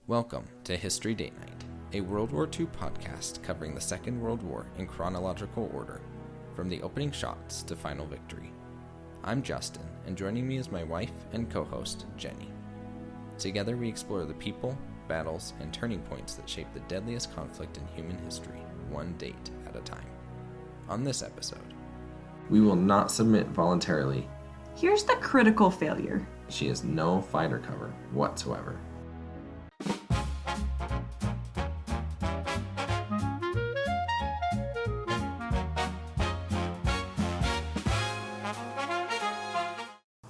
Welcome to History Date Night, a World War II podcast covering the Second World War in chronological order, from the opening shots to final victory. I'm Justin, and joining me is my wife and co-host, Jenny. Together we explore the people, battles, and turning points that shape the deadliest conflict in human history, one date at a time. On this episode, we will not submit voluntarily. Here's the critical failure. She has no fighter cover whatsoever.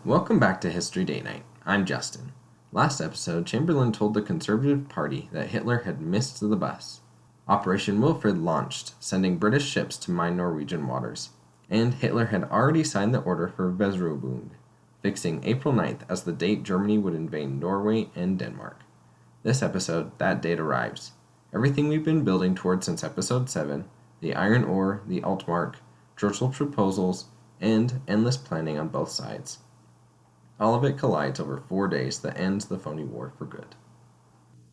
Welcome back to History Date Night. I'm Justin. Last episode, Chamberlain told the Conservative Party that Hitler had missed the bus. Operation Wilfred launched, sending British ships to mine Norwegian waters. And Hitler had already signed the order for Weserübung, fixing April 9th as the date Germany would invade Norway and Denmark. This episode, that date arrives. Everything we've been building towards since episode 7, the iron ore, the Altmark, Churchill's proposals, and endless planning on both sides. All of it collides over 4 days that ends the Phoney War for good.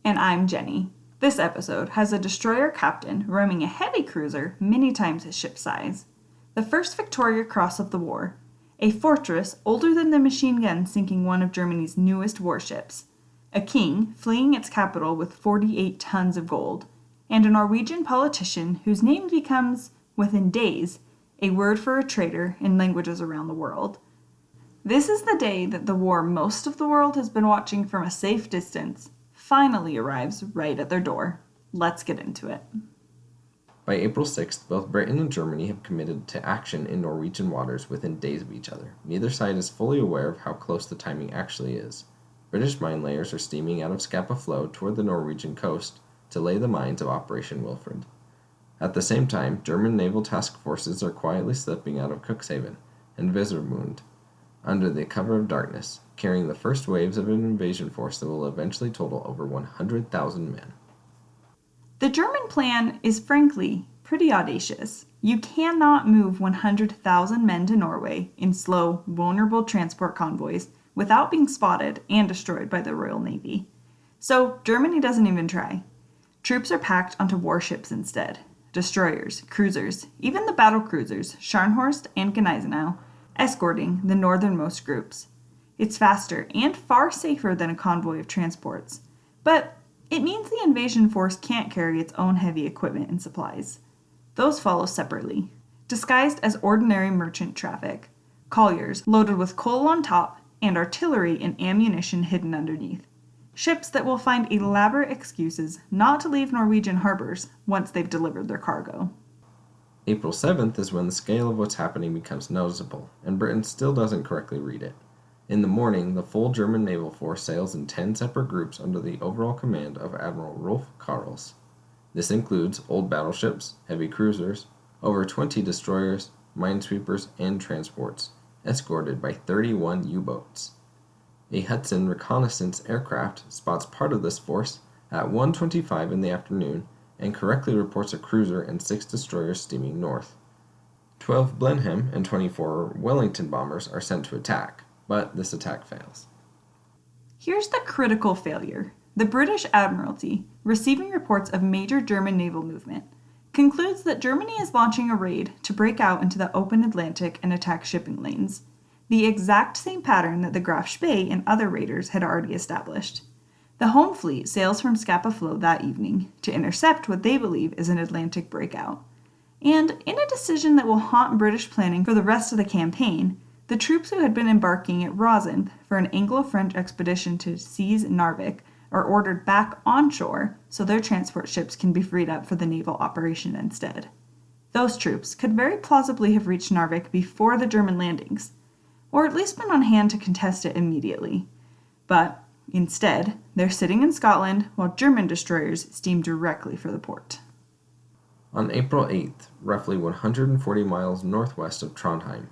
And I'm Jenny. This episode has a destroyer captain roaming a heavy cruiser many times his ship's size. The first Victoria Cross of the war, a fortress older than the machine gun sinking one of Germany's newest warships, a king fleeing its capital with 48 tons of gold, and a Norwegian politician whose name becomes, within days, a word for a traitor in languages around the world. This is the day that the war most of the world has been watching from a safe distance finally arrives right at their door. Let's get into it. By April 6th, both Britain and Germany have committed to action in Norwegian waters within days of each other. Neither side is fully aware of how close the timing actually is. British mine layers are steaming out of Scapa Flow toward the Norwegian coast to lay the mines of Operation Wilfred. At the same time, German naval task forces are quietly slipping out of Cuxhaven and Wesermund under the cover of darkness, carrying the first waves of an invasion force that will eventually total over 100,000 men. The German plan is frankly pretty audacious. You cannot move 100,000 men to Norway in slow, vulnerable transport convoys without being spotted and destroyed by the Royal Navy. So Germany doesn't even try. Troops are packed onto warships instead. Destroyers, cruisers, even the battle cruisers Scharnhorst and Gneisenau, escorting the northernmost groups. It's faster and far safer than a convoy of transports, but it means the invasion force can't carry its own heavy equipment and supplies. Those follow separately, disguised as ordinary merchant traffic, colliers loaded with coal on top and artillery and ammunition hidden underneath. Ships that will find elaborate excuses not to leave Norwegian harbors once they've delivered their cargo. April 7th is when the scale of what's happening becomes noticeable, and Britain still doesn't correctly read it. In the morning, the full German naval force sails in 10 separate groups under the overall command of Admiral Rolf Karls. This includes old battleships, heavy cruisers, over 20 destroyers, minesweepers, and transports, escorted by 31 U-boats. A Hudson reconnaissance aircraft spots part of this force at 1:25 in the afternoon and correctly reports a cruiser and 6 destroyers steaming north. 12 Blenheim and 24 Wellington bombers are sent to attack, but this attack fails. Here's the critical failure. The British Admiralty, receiving reports of major German naval movement, concludes that Germany is launching a raid to break out into the open Atlantic and attack shipping lanes, the exact same pattern that the Graf Spee and other raiders had already established. The home fleet sails from Scapa Flow that evening to intercept what they believe is an Atlantic breakout. And in a decision that will haunt British planning for the rest of the campaign, the troops who had been embarking at Rosenth for an Anglo-French expedition to seize Narvik are ordered back onshore so their transport ships can be freed up for the naval operation instead. Those troops could very plausibly have reached Narvik before the German landings, or at least been on hand to contest it immediately. But instead, they're sitting in Scotland while German destroyers steam directly for the port. On April 8th, roughly 140 miles northwest of Trondheim,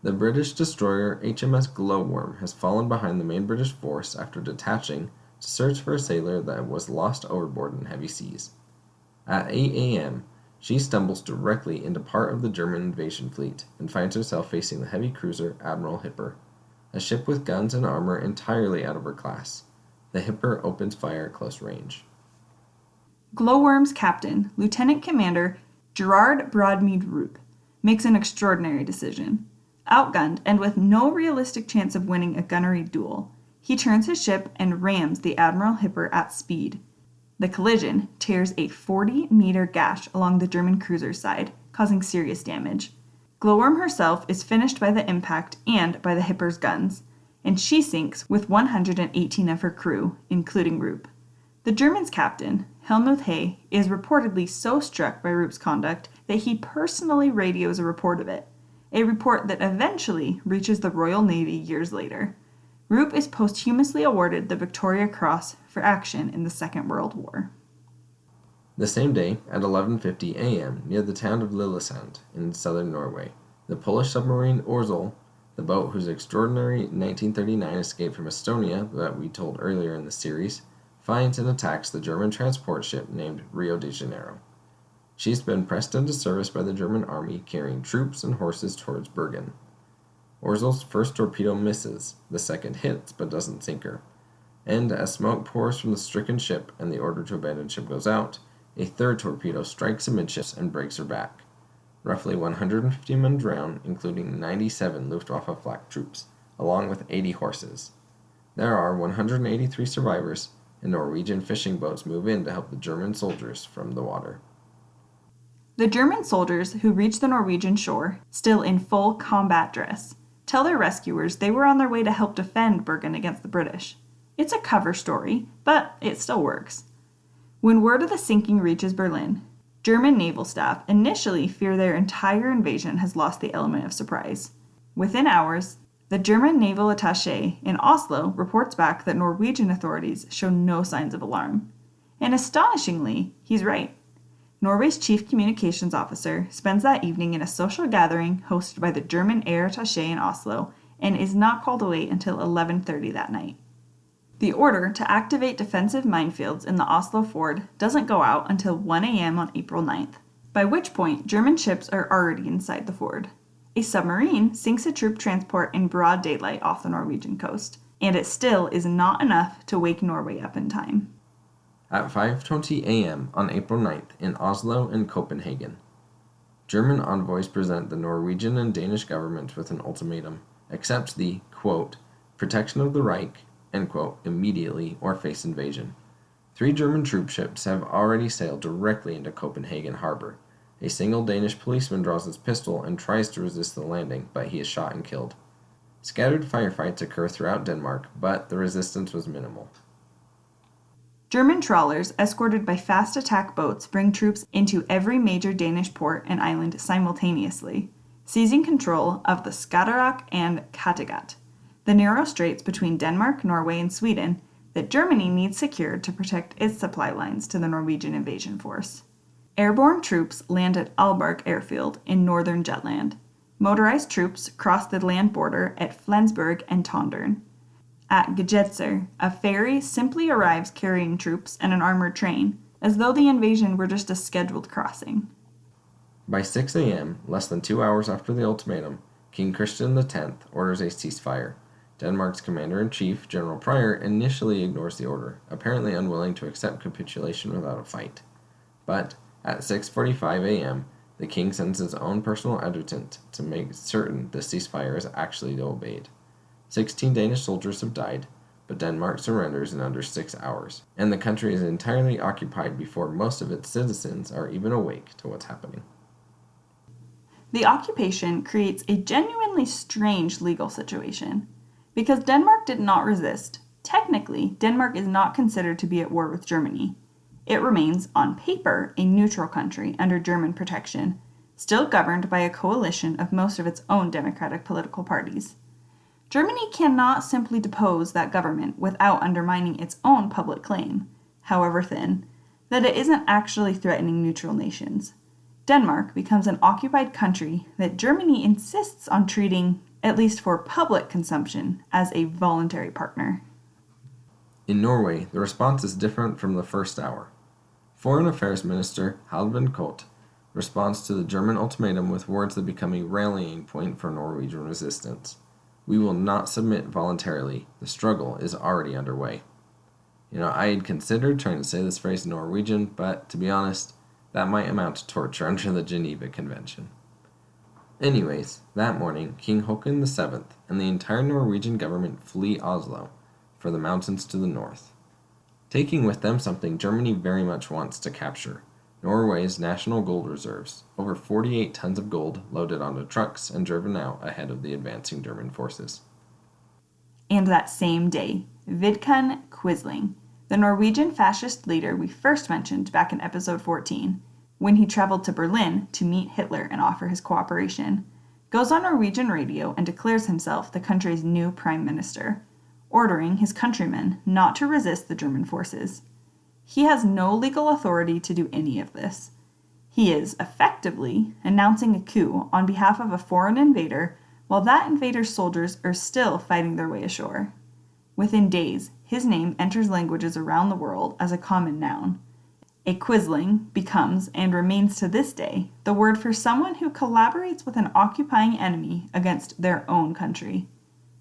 the British destroyer HMS Glowworm has fallen behind the main British force after detaching to search for a sailor that was lost overboard in heavy seas. At 8 a.m., she stumbles directly into part of the German invasion fleet and finds herself facing the heavy cruiser Admiral Hipper, a ship with guns and armor entirely out of her class. The Hipper opens fire at close range. Glowworm's captain, Lieutenant Commander Gerard Broadmead Roop, makes an extraordinary decision. Outgunned and with no realistic chance of winning a gunnery duel, he turns his ship and rams the Admiral Hipper at speed. The collision tears a 40-meter gash along the German cruiser's side, causing serious damage. Glowworm herself is finished by the impact and by the Hipper's guns, and she sinks with 118 of her crew, including Roop. The German's captain, Helmuth Hay, is reportedly so struck by Roop's conduct that he personally radios a report of it, a report that eventually reaches the Royal Navy years later. Roop is posthumously awarded the Victoria Cross for action in the Second World War. The same day, at 11:50 a.m., near the town of Lillesand in southern Norway, the Polish submarine Orzel, the boat whose extraordinary 1939 escape from Estonia that we told earlier in the series, finds and attacks the German transport ship named Rio de Janeiro. She's been pressed into service by the German army, carrying troops and horses towards Bergen. Orzel's first torpedo misses, the second hits but doesn't sink her, and as smoke pours from the stricken ship and the order to abandon ship goes out, a third torpedo strikes amidships and breaks her back. Roughly 150 men drown, including 97 Luftwaffe flak troops, along with 80 horses. There are 183 survivors, and Norwegian fishing boats move in to help the German soldiers from the water. The German soldiers who reach the Norwegian shore, still in full combat dress, tell their rescuers they were on their way to help defend Bergen against the British. It's a cover story, but it still works. When word of the sinking reaches Berlin, German naval staff initially fear their entire invasion has lost the element of surprise. Within hours, the German naval attaché in Oslo reports back that Norwegian authorities show no signs of alarm. And astonishingly, he's right. Norway's chief communications officer spends that evening in a social gathering hosted by the German air attaché in Oslo and is not called away until 11:30 that night. The order to activate defensive minefields in the Oslo ford doesn't go out until 1 a.m. on April 9th, by which point German ships are already inside the ford. A submarine sinks a troop transport in broad daylight off the Norwegian coast, and it still is not enough to wake Norway up in time. At 5:20 a.m. on April 9th in Oslo and Copenhagen, German envoys present the Norwegian and Danish governments with an ultimatum: accept the, quote, protection of the Reich, end quote, immediately or face invasion. 3 German troop ships have already sailed directly into Copenhagen harbor. A single Danish policeman draws his pistol and tries to resist the landing, but he is shot and killed. Scattered firefights occur throughout Denmark, but the resistance was minimal. German trawlers, escorted by fast attack boats, bring troops into every major Danish port and island simultaneously, seizing control of the Skagerrak and Kattegat, the narrow straits between Denmark, Norway, and Sweden that Germany needs secured to protect its supply lines to the Norwegian invasion force. Airborne troops land at Aalborg Airfield in northern Jutland. Motorized troops cross the land border at Flensburg and Tondern. At Gedser, a ferry simply arrives carrying troops and an armored train, as though the invasion were just a scheduled crossing. By 6 a.m., less than 2 hours after the ultimatum, King Christian X orders a ceasefire. Denmark's commander-in-chief, General Pryor, initially ignores the order, apparently unwilling to accept capitulation without a fight. But at 6:45 a.m., the king sends his own personal adjutant to make certain the ceasefire is actually obeyed. 16 Danish soldiers have died, but Denmark surrenders in under 6 hours, and the country is entirely occupied before most of its citizens are even awake to what's happening. The occupation creates a genuinely strange legal situation. Because Denmark did not resist, technically, Denmark is not considered to be at war with Germany. It remains, on paper, a neutral country under German protection, still governed by a coalition of most of its own democratic political parties. Germany cannot simply depose that government without undermining its own public claim, however thin, that it isn't actually threatening neutral nations. Denmark becomes an occupied country that Germany insists on treating, at least for public consumption, as a voluntary partner. In Norway, the response is different from the first hour. Foreign Affairs Minister Halvdan Koht responds to the German ultimatum with words that become a rallying point for Norwegian resistance. We will not submit voluntarily. The struggle is already underway. I had considered trying to say this phrase in Norwegian, but to be honest, that might amount to torture under the Geneva Convention. Anyways, that morning, King Håkon VII and the entire Norwegian government flee Oslo for the mountains to the north, taking with them something Germany very much wants to capture: Norway's national gold reserves, over 48 tons of gold loaded onto trucks and driven out ahead of the advancing German forces. And that same day, Vidkun Quisling, the Norwegian fascist leader we first mentioned back in episode 14, when he traveled to Berlin to meet Hitler and offer his cooperation, goes on Norwegian radio and declares himself the country's new prime minister, ordering his countrymen not to resist the German forces. He has no legal authority to do any of this. He is effectively announcing a coup on behalf of a foreign invader while that invader's soldiers are still fighting their way ashore. Within days, his name enters languages around the world as a common noun. A Quisling becomes, and remains to this day, the word for someone who collaborates with an occupying enemy against their own country.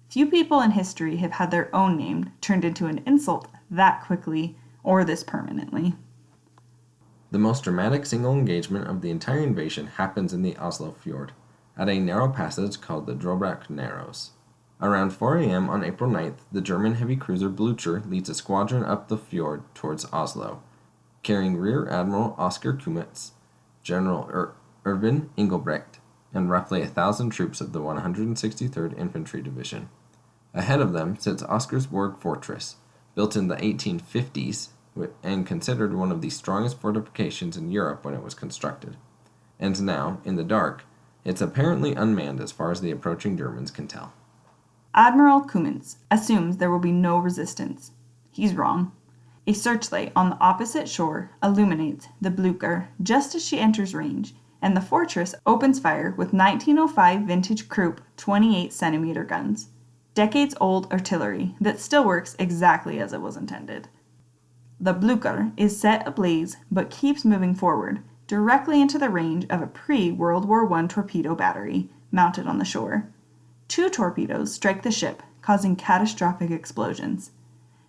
Few people in history have had their own name turned into an insult that quickly or this permanently. The most dramatic single engagement of the entire invasion happens in the Oslo Fjord, at a narrow passage called the Drobak Narrows. Around 4 a.m. on April 9th, the German heavy cruiser Blücher leads a squadron up the fjord towards Oslo, carrying Rear Admiral Oskar Kummetz, General Erwin Engelbrecht, and roughly 1,000 troops of the 163rd Infantry Division. Ahead of them sits Oscarsborg Fortress, built in the 1850s and considered one of the strongest fortifications in Europe when it was constructed. And now, in the dark, it's apparently unmanned as far as the approaching Germans can tell. Admiral Kummetz assumes there will be no resistance. He's wrong. A searchlight on the opposite shore illuminates the Blücher just as she enters range, and the fortress opens fire with 1905 vintage Krupp 28-centimeter guns. Decades-old artillery that still works exactly as it was intended. The Blücher is set ablaze but keeps moving forward, directly into the range of a pre-World War I torpedo battery mounted on the shore. 2 torpedoes strike the ship, causing catastrophic explosions.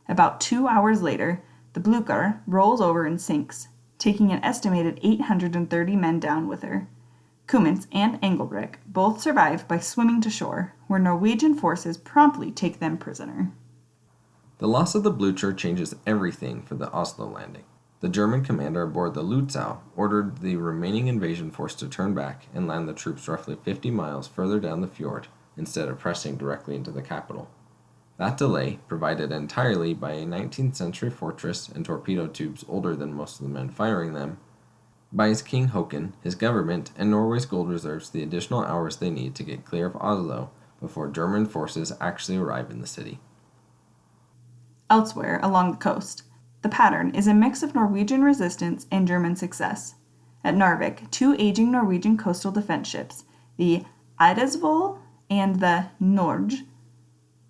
About 2 hours later, the Blücher rolls over and sinks, taking an estimated 830 men down with her. Kummetz and Engelbrecht both survive by swimming to shore, where Norwegian forces promptly take them prisoner. The loss of the Blücher changes everything for the Oslo landing. The German commander aboard the Lützow ordered the remaining invasion force to turn back and land the troops roughly 50 miles further down the fjord instead of pressing directly into the capital. That delay, provided entirely by a 19th century fortress and torpedo tubes older than most of the men firing them, buys King Håkon, his government, and Norway's gold reserves the additional hours they need to get clear of Oslo before German forces actually arrive in the city. Elsewhere along the coast, the pattern is a mix of Norwegian resistance and German success. At Narvik, 2 aging Norwegian coastal defense ships, the Eidesvoll and the Norge,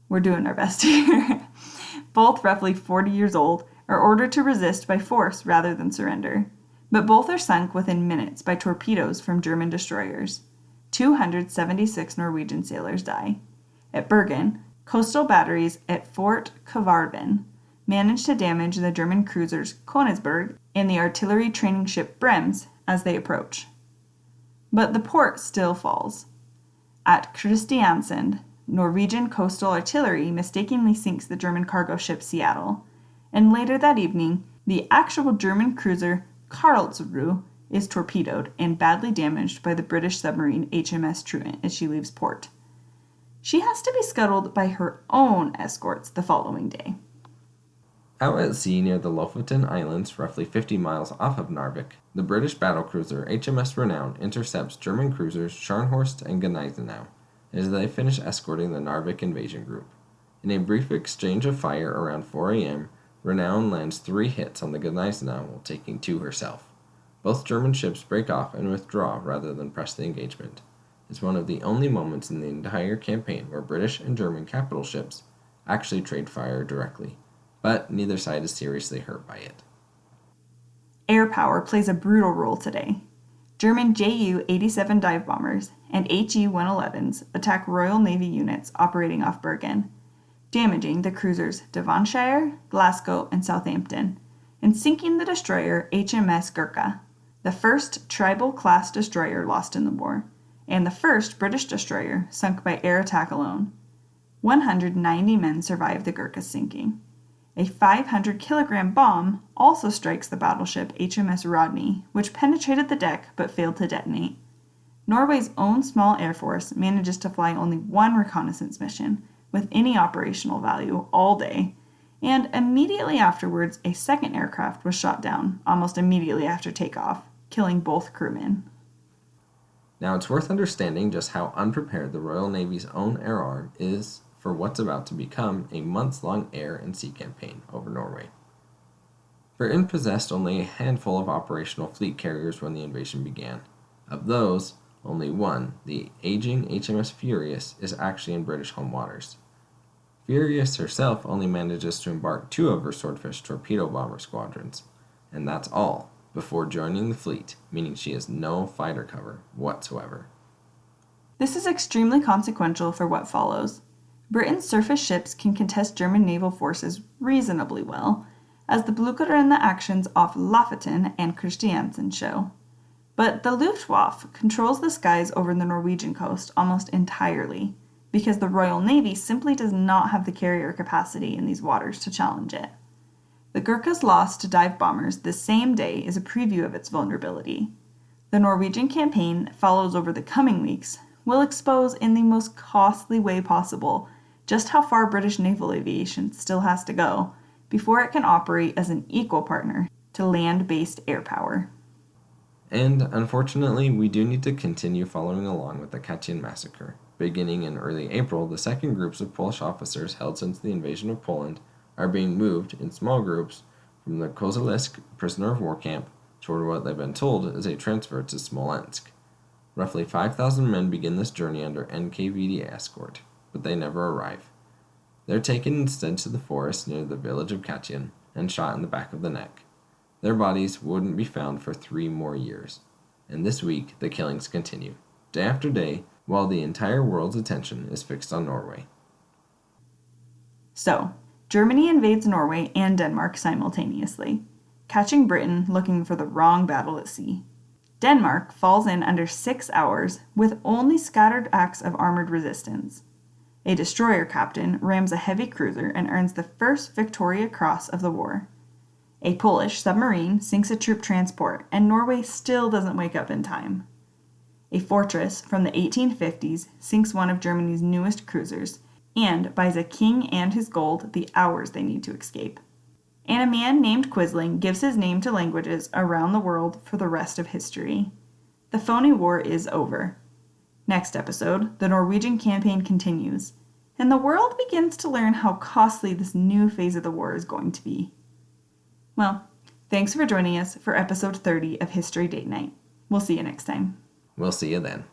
we're doing our best here, both roughly 40 years old, are ordered to resist by force rather than surrender. But both are sunk within minutes by torpedoes from German destroyers. 276 Norwegian sailors die. At Bergen, coastal batteries at Fort Kvarven managed to damage the German cruisers Königsberg and the artillery training ship Brems as they approach. But the port still falls. At Kristiansand, Norwegian coastal artillery mistakenly sinks the German cargo ship Seattle, and later that evening, the actual German cruiser Karlsruhe is torpedoed and badly damaged by the British submarine HMS Truant as she leaves port. She has to be scuttled by her own escorts the following day. Out at sea near the Lofoten Islands, roughly 50 miles off of Narvik, the British battlecruiser HMS Renown intercepts German cruisers Scharnhorst and Gneisenau as they finish escorting the Narvik invasion group. In a brief exchange of fire around 4 a.m., Renown lands 3 hits on the Gneisenau while taking 2 herself. Both German ships break off and withdraw rather than press the engagement. It's one of the only moments in the entire campaign where British and German capital ships actually trade fire directly, but neither side is seriously hurt by it. Air power plays a brutal role today. German Ju-87 dive bombers and HE-111s attack Royal Navy units operating off Bergen. damaging the cruisers Devonshire, Glasgow, and Southampton, and sinking the destroyer HMS Gurkha, the first tribal-class destroyer lost in the war, and the first British destroyer sunk by air attack alone. 190 men survived the Gurkha's sinking. A 500-kilogram bomb also strikes the battleship HMS Rodney, which penetrated the deck but failed to detonate. Norway's own small air force manages to fly only one reconnaissance mission, with any operational value, all day, and immediately afterwards a second aircraft was shot down, almost immediately after takeoff, killing both crewmen. Now it's worth understanding just how unprepared the Royal Navy's own air arm is for what's about to become a months-long air and sea campaign over Norway. Britain possessed only a handful of operational fleet carriers when the invasion began. Of those, only one, the aging HMS Furious, is actually in British home waters. Furious herself only manages to embark 2 of her Swordfish torpedo bomber squadrons, and that's all, before joining the fleet, meaning she has no fighter cover whatsoever. This is extremely consequential for what follows. Britain's surface ships can contest German naval forces reasonably well, as the Blücher and the actions off Lofoten and Christiansand show. But the Luftwaffe controls the skies over the Norwegian coast almost entirely, because the Royal Navy simply does not have the carrier capacity in these waters to challenge it. The Gurkha's loss to dive bombers this same day is a preview of its vulnerability. The Norwegian campaign that follows over the coming weeks will expose in the most costly way possible just how far British naval aviation still has to go before it can operate as an equal partner to land-based air power. And, unfortunately, we do need to continue following along with the Kachin massacre. Beginning in early April, the second groups of Polish officers held since the invasion of Poland are being moved in small groups from the Kozelsk prisoner of war camp toward what they've been told is a transfer to Smolensk. Roughly 5,000 men begin this journey under NKVD escort, but they never arrive. They're taken instead to the forest near the village of Kachin and shot in the back of the neck. Their bodies wouldn't be found for 3 more years, and this week the killings continue, day after day, while the entire world's attention is fixed on Norway. So, Germany invades Norway and Denmark simultaneously, catching Britain looking for the wrong battle at sea. Denmark falls in under 6 hours with only scattered acts of armored resistance. A destroyer captain rams a heavy cruiser and earns the first Victoria Cross of the war. A Polish submarine sinks a troop transport, and Norway still doesn't wake up in time. A fortress from the 1850s sinks one of Germany's newest cruisers, and buys a king and his gold the hours they need to escape. And a man named Quisling gives his name to languages around the world for the rest of history. The Phoney War is over. Next episode, the Norwegian campaign continues, and the world begins to learn how costly this new phase of the war is going to be. Well, thanks for joining us for episode 30 of History Date Night. We'll see you next time. We'll see you then.